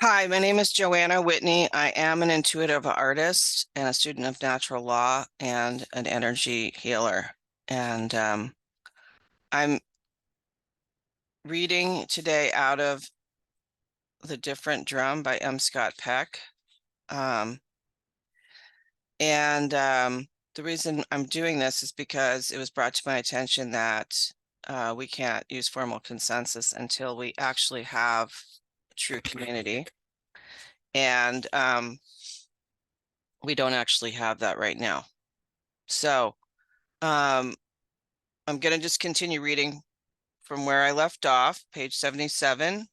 Hi, my name is Joanna Whitney. I am an intuitive artist and a student of natural law and an energy healer. And I'm reading today out of The Different Drum by M. Scott Peck. Um, and the reason I'm doing this is because it was brought to my attention that we can't use formal consensus until we actually have true community. And we don't actually have that right now. So um, I'm going to just continue reading from where I left off, page 77,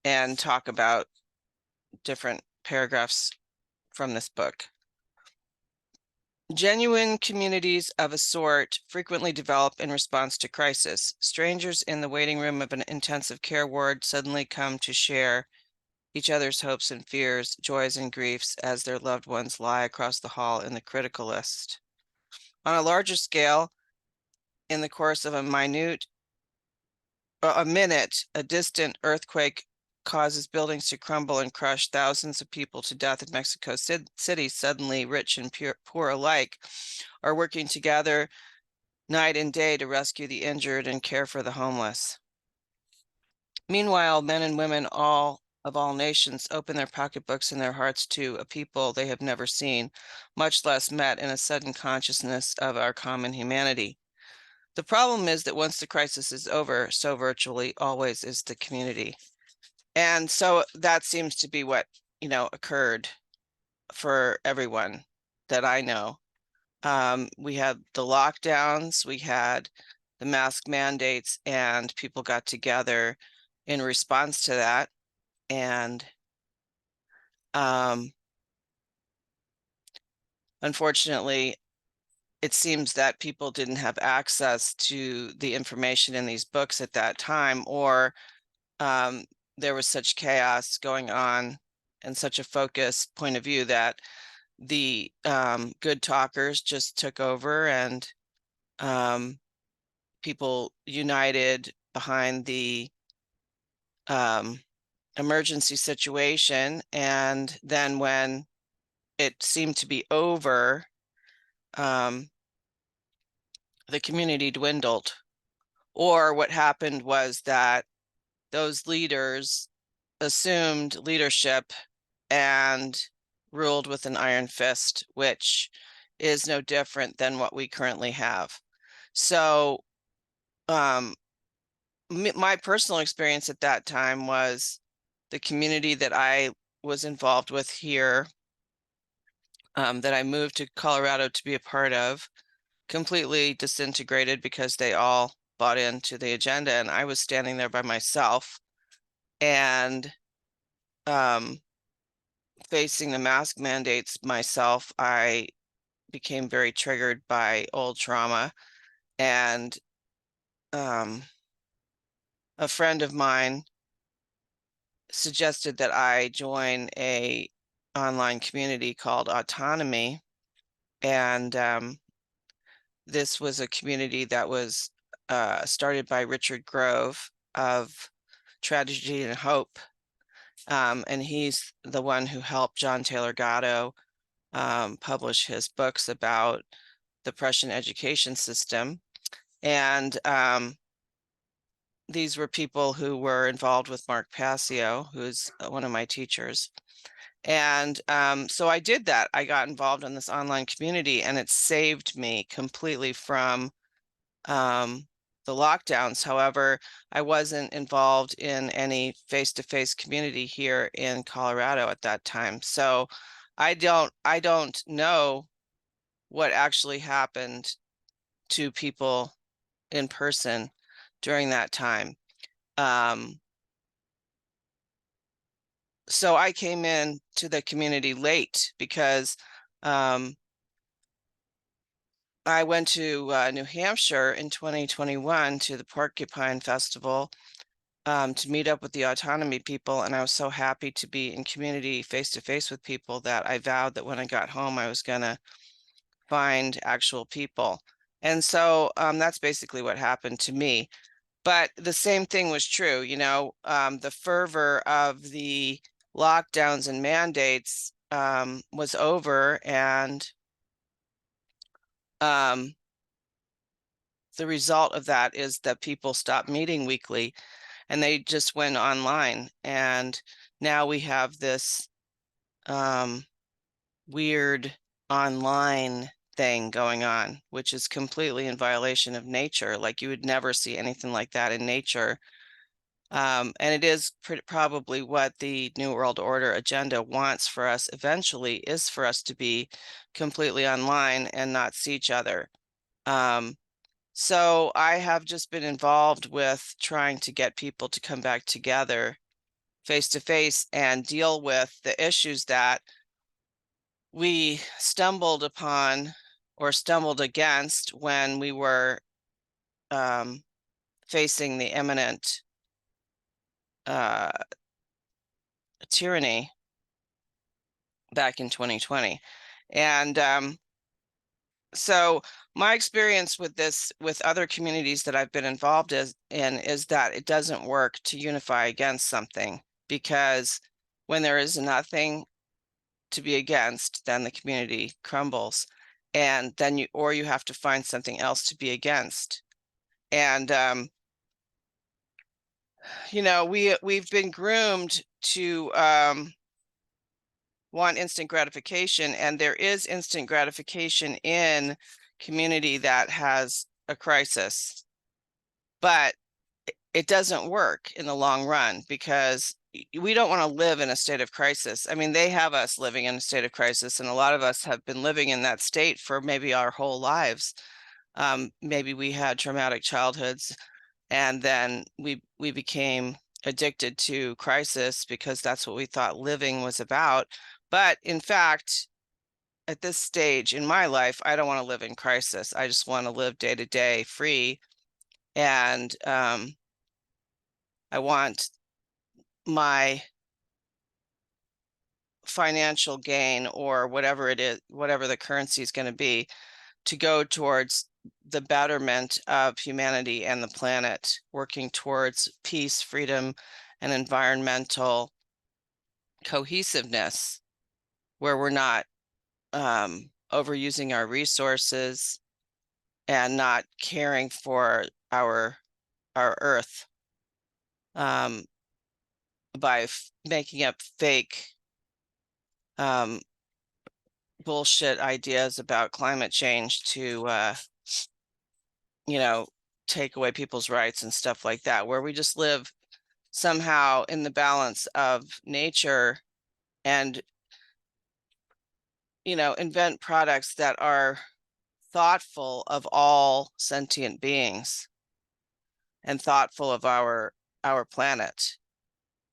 and talk about different paragraphs from this book. Genuine communities of a sort frequently develop in response to crisis. Strangers in the waiting room of an intensive care ward suddenly come to share each other's hopes and fears, joys and griefs as their loved ones lie across the hall in the critical list. On a larger scale, in the course of a minute, a distant earthquake causes buildings to crumble and crush thousands of people to death in Mexico City. Suddenly, rich and poor alike are working together night and day to rescue the injured and care for the homeless. Meanwhile, men and women of all nations open their pocketbooks and their hearts to a people they have never seen, much less met, in a sudden consciousness of our common humanity. The problem is that once the crisis is over, so virtually always is the community. And so that seems to be what, occurred for everyone that I know. We had the lockdowns, we had the mask mandates, and people got together in response to that. And unfortunately, it seems that people didn't have access to the information in these books at that time, or there was such chaos going on and such a focused point of view that the good talkers just took over, and people united behind the emergency situation. And then when it seemed to be over, the community dwindled. Or what happened was that those leaders assumed leadership and ruled with an iron fist, which is no different than what we currently have. So my personal experience at that time was the community that I was involved with here, that I moved to Colorado to be a part of, completely disintegrated because they all bought into the agenda, and I was standing there by myself and facing the mask mandates myself. I became very triggered by old trauma, and a friend of mine suggested that I join a online community called Autonomy. And this was a community that was started by Richard Grove of Tragedy and Hope. And he's the one who helped John Taylor Gatto publish his books about the Prussian education system. And these were people who were involved with Mark Passio, who's one of my teachers. And so I did that. I got involved in this online community, and it saved me completely from the lockdowns. However, I wasn't involved in any face-to-face community here in Colorado at that time. So I don't know what actually happened to people in person during that time. So I came in to the community late because I went to New Hampshire in 2021 to the Porcupine Festival to meet up with the autonomy people. And I was so happy to be in community face to face with people that I vowed that when I got home, I was going to find actual people. And so that's basically what happened to me. But the same thing was true, the fervor of the lockdowns and mandates was over, and the result of that is that people stopped meeting weekly and they just went online. And now we have this weird online thing going on, which is completely in violation of nature. Like, you would never see anything like that in nature. And it is probably what the New World Order agenda wants for us eventually, is for us to be completely online and not see each other. So I have just been involved with trying to get people to come back together face to face and deal with the issues that we stumbled upon or stumbled against when we were facing the imminent tyranny back in 2020. And so my experience with this, with other communities that I've been involved in, is that it doesn't work to unify against something, because when there is nothing to be against, then the community crumbles, and then you have to find something else to be against. And we've been groomed to want instant gratification, and there is instant gratification in community that has a crisis, but it doesn't work in the long run, because we don't want to live in a state of crisis. I mean, they have us living in a state of crisis, and a lot of us have been living in that state for maybe our whole lives. Maybe we had traumatic childhoods, and then we became addicted to crisis because that's what we thought living was about. But in fact, at this stage in my life, I don't want to live in crisis. I just want to live day to day free. And I want my financial gain, or whatever it is, whatever the currency is going to be, to go towards the betterment of humanity and the planet, working towards peace, freedom, and environmental cohesiveness, where we're not overusing our resources and not caring for our earth by making up fake bullshit ideas about climate change to take away people's rights and stuff like that, where we just live somehow in the balance of nature and invent products that are thoughtful of all sentient beings and thoughtful of our planet,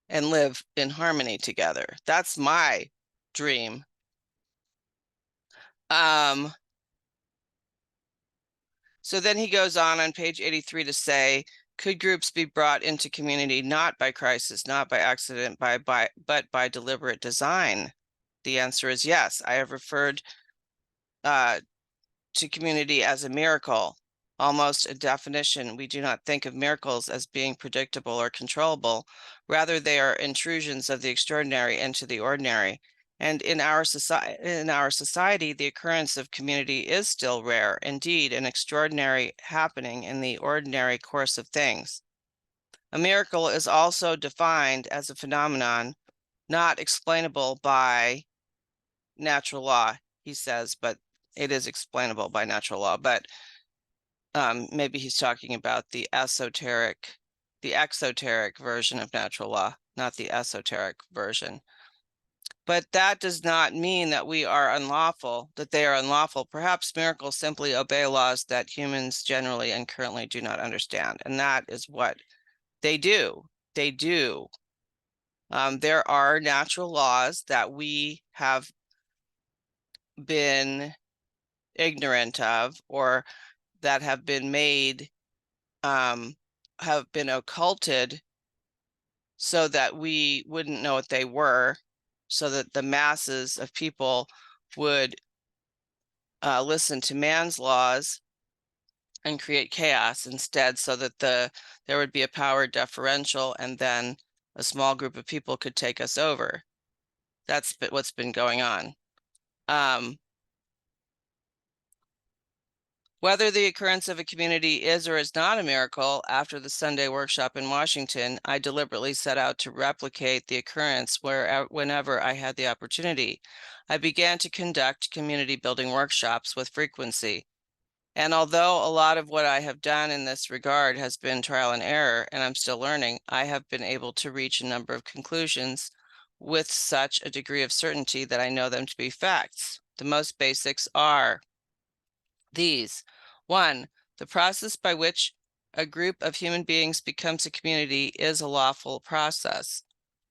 and live in harmony together. That's my dream. So then he goes on page 83 to say, could groups be brought into community not by crisis, not by accident, but by deliberate design? The answer is yes. I have referred to community as a miracle, almost a definition. We do not think of miracles as being predictable or controllable. Rather, they are intrusions of the extraordinary into the ordinary. And in our society, the occurrence of community is still rare, indeed, an extraordinary happening in the ordinary course of things. A miracle is also defined as a phenomenon not explainable by natural law, he says, but it is explainable by natural law. But maybe he's talking about the exoteric version of natural law, not the esoteric version. But that does not mean that we are unlawful, that they are unlawful. Perhaps miracles simply obey laws that humans generally and currently do not understand. And that is what they do. They do. There are natural laws that we have been ignorant of, or that have been made, have been occulted so that we wouldn't know what they were, so that the masses of people would listen to man's laws and create chaos instead, so that there would be a power differential, and then a small group of people could take us over. That's what's been going on. Whether the occurrence of a community is or is not a miracle, after the Sunday workshop in Washington, I deliberately set out to replicate the occurrence whenever I had the opportunity. I began to conduct community building workshops with frequency. And although a lot of what I have done in this regard has been trial and error, and I'm still learning, I have been able to reach a number of conclusions with such a degree of certainty that I know them to be facts. The most basics are these. 1, the process by which a group of human beings becomes a community is a lawful process.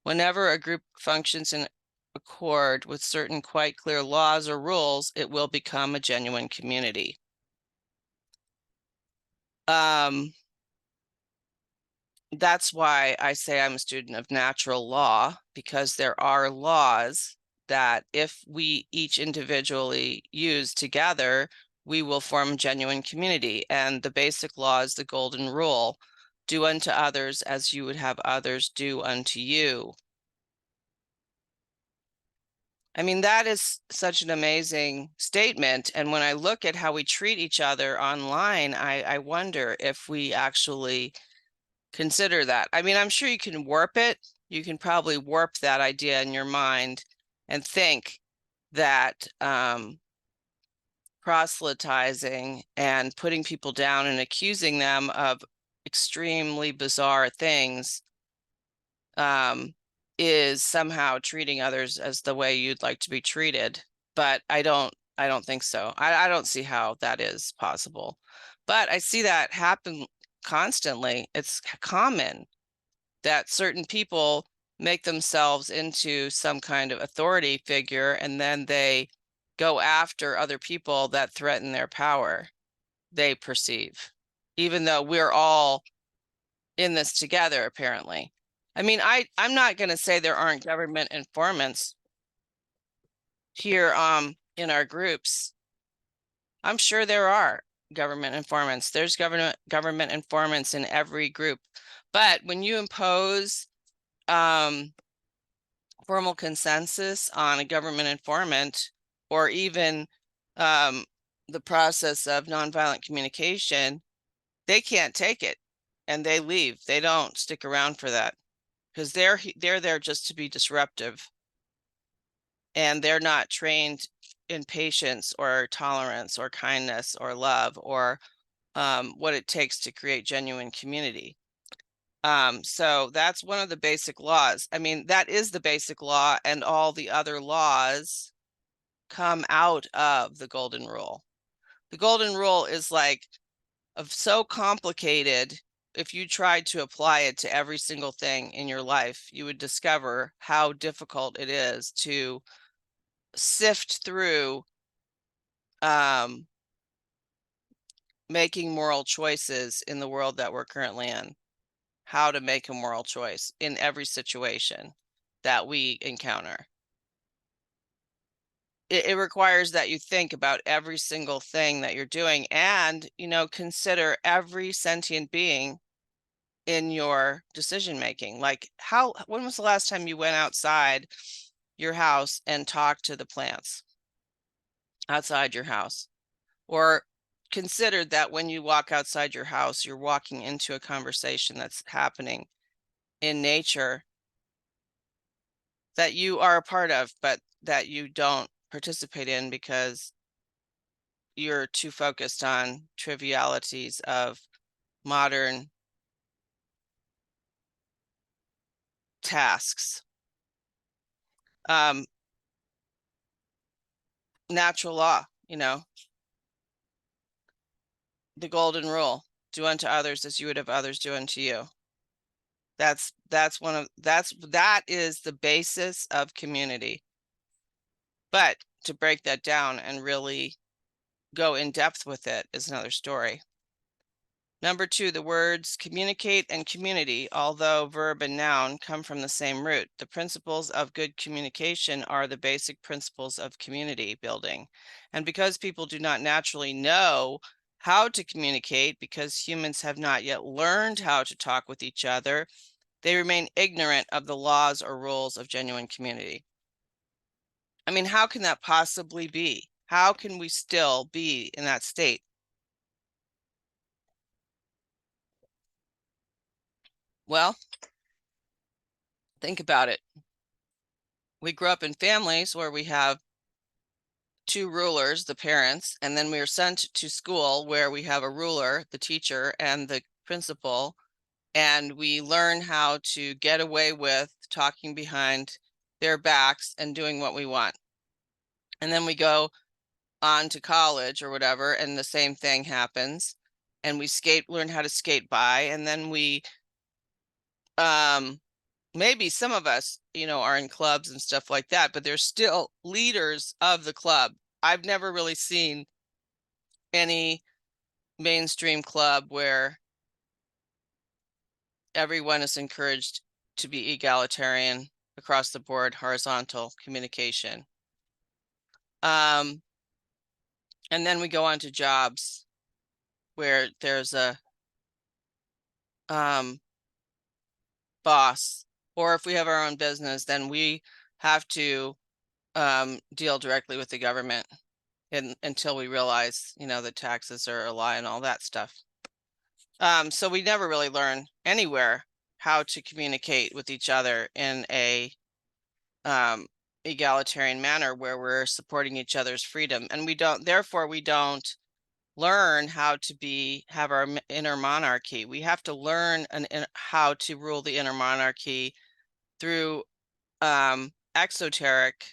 Whenever a group functions in accord with certain quite clear laws or rules, it will become a genuine community. That's why I say I'm a student of natural law, because there are laws that if we each individually use together, we will form genuine community. And the basic law is the golden rule: do unto others as you would have others do unto you. I mean, that is such an amazing statement. And when I look at how we treat each other online, I wonder if we actually consider that. I mean, I'm sure you can warp it. You can probably warp that idea in your mind and think that proselytizing and putting people down and accusing them of extremely bizarre things is somehow treating others as the way you'd like to be treated. But I don't think so. I don't see how that is possible. But I see that happen constantly. It's common that certain people make themselves into some kind of authority figure, and then they go after other people that threaten their power, they perceive, even though we're all in this together, apparently. I mean, I'm not going to say there aren't government informants here in our groups. I'm sure there are government informants. There's government informants in every group. But when you impose formal consensus on a government informant, or even the process of nonviolent communication, they can't take it and they leave. They don't stick around for that, because they're there just to be disruptive, and they're not trained in patience or tolerance or kindness or love or what it takes to create genuine community. So that's one of the basic laws. I mean, that is the basic law, and all the other laws come out of the golden rule. The golden rule is like so complicated. If you tried to apply it to every single thing in your life, you would discover how difficult it is to sift through making moral choices in the world that we're currently in. How to make a moral choice in every situation that we encounter. It requires that you think about every single thing that you're doing, and, consider every sentient being in your decision making. Like, when was the last time you went outside your house and talked to the plants outside your house? Or considered that when you walk outside your house, you're walking into a conversation that's happening in nature that you are a part of, but that you don't participate in because you're too focused on trivialities of modern tasks. Natural law, the golden rule: do unto others as you would have others do unto you. That is the basis of community. But to break that down and really go in depth with it is another story. Number 2, the words communicate and community, although verb and noun, come from the same root. The principles of good communication are the basic principles of community building. And because people do not naturally know how to communicate, because humans have not yet learned how to talk with each other, they remain ignorant of the laws or rules of genuine community. I mean, how can that possibly be? How can we still be in that state? Well, think about it. We grew up in families where we have two rulers, the parents, and then we are sent to school where we have a ruler, the teacher, and the principal, and we learn how to get away with talking behind their backs and doing what we want. And then we go on to college or whatever, and the same thing happens. And we learn how to skate by, and then we maybe some of us, are in clubs and stuff like that, but they're still leaders of the club. I've never really seen any mainstream club where everyone is encouraged to be egalitarian across the board, horizontal communication. And then we go on to jobs where there's a boss, or if we have our own business, then we have to deal directly with the government until we realize, that taxes are a lie and all that stuff. So we never really learn anywhere how to communicate with each other in a egalitarian manner where we're supporting each other's freedom, and we don't learn how to have our inner monarchy. We have to learn how to rule the inner monarchy through esoteric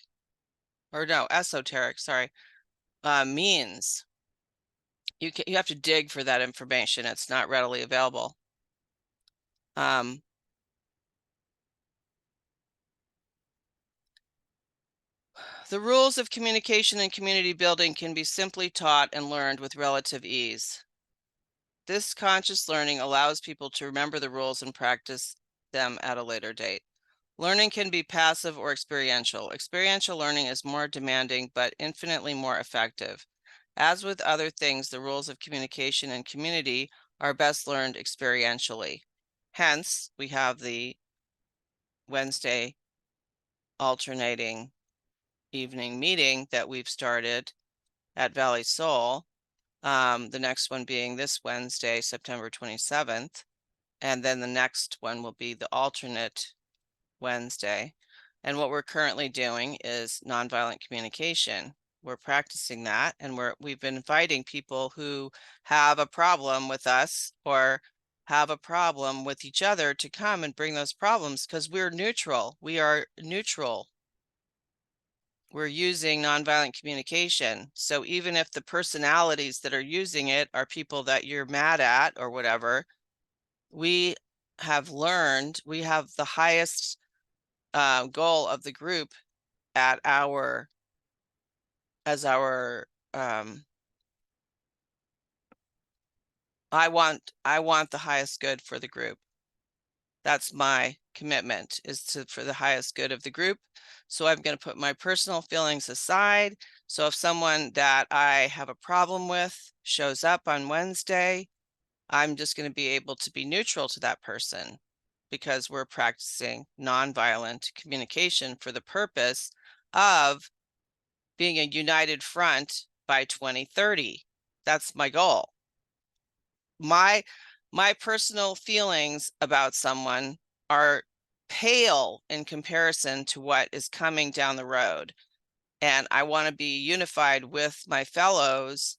means. You have to dig for that information. It's not readily available. The rules of communication and community building can be simply taught and learned with relative ease. This conscious learning allows people to remember the rules and practice them at a later date. Learning can be passive or experiential. Experiential learning is more demanding, but infinitely more effective. As with other things, the rules of communication and community are best learned experientially. Hence, we have the Wednesday alternating evening meeting that we've started at Vali Soul. The next one being this Wednesday, September 27th. And then the next one will be the alternate Wednesday. And what we're currently doing is nonviolent communication. We're practicing that, and we've been inviting people who have a problem with us or have a problem with each other to come and bring those problems, because we're neutral. We are neutral. We're using nonviolent communication. So even if the personalities that are using it are people that you're mad at or whatever, we have learned, we have the highest goal of the group as our I want the highest good for the group. That's my commitment, is for the highest good of the group. So I'm going to put my personal feelings aside. So if someone that I have a problem with shows up on Wednesday, I'm just going to be able to be neutral to that person, because we're practicing nonviolent communication for the purpose of being a united front by 2030. That's my goal. My personal feelings about someone are pale in comparison to what is coming down the road. And I want to be unified with my fellows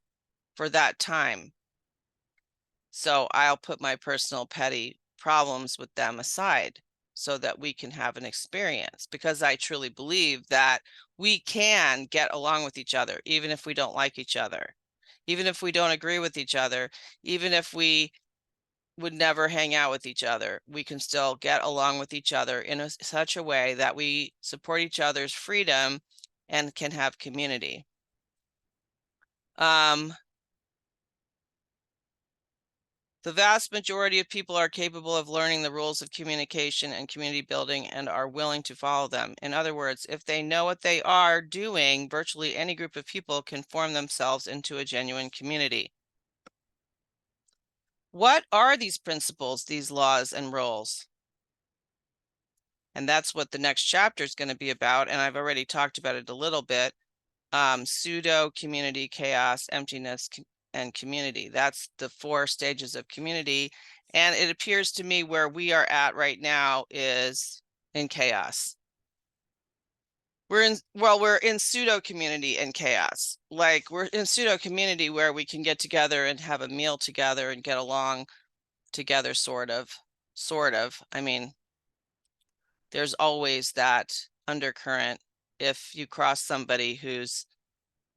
for that time. So I'll put my personal petty problems with them aside so that we can have an experience, because I truly believe that we can get along with each other, even if we don't like each other, even if we don't agree with each other, even if we would never hang out with each other. We can still get along with each other in such a way that we support each other's freedom and can have community. The vast majority of people are capable of learning the rules of communication and community building and are willing to follow them. In other words, if they know what they are doing, virtually any group of people can form themselves into a genuine community. What are these principles, these laws and rules? And that's what the next chapter is going to be about. And I've already talked about it a little bit. Pseudo, community, chaos, emptiness, and community. That's the 4 stages of community. And it appears to me where we are at right now is in chaos. We're in pseudo community and chaos. Like, we're in pseudo community where we can get together and have a meal together and get along together, sort of. I mean, there's always that undercurrent if you cross somebody who's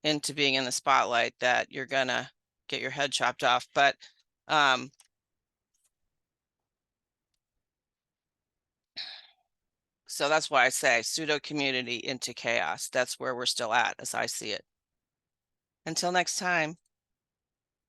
into being in the spotlight, that you're gonna get your head chopped off. But so that's why I say pseudo community into chaos. That's where we're still at, as I see it. Until next time.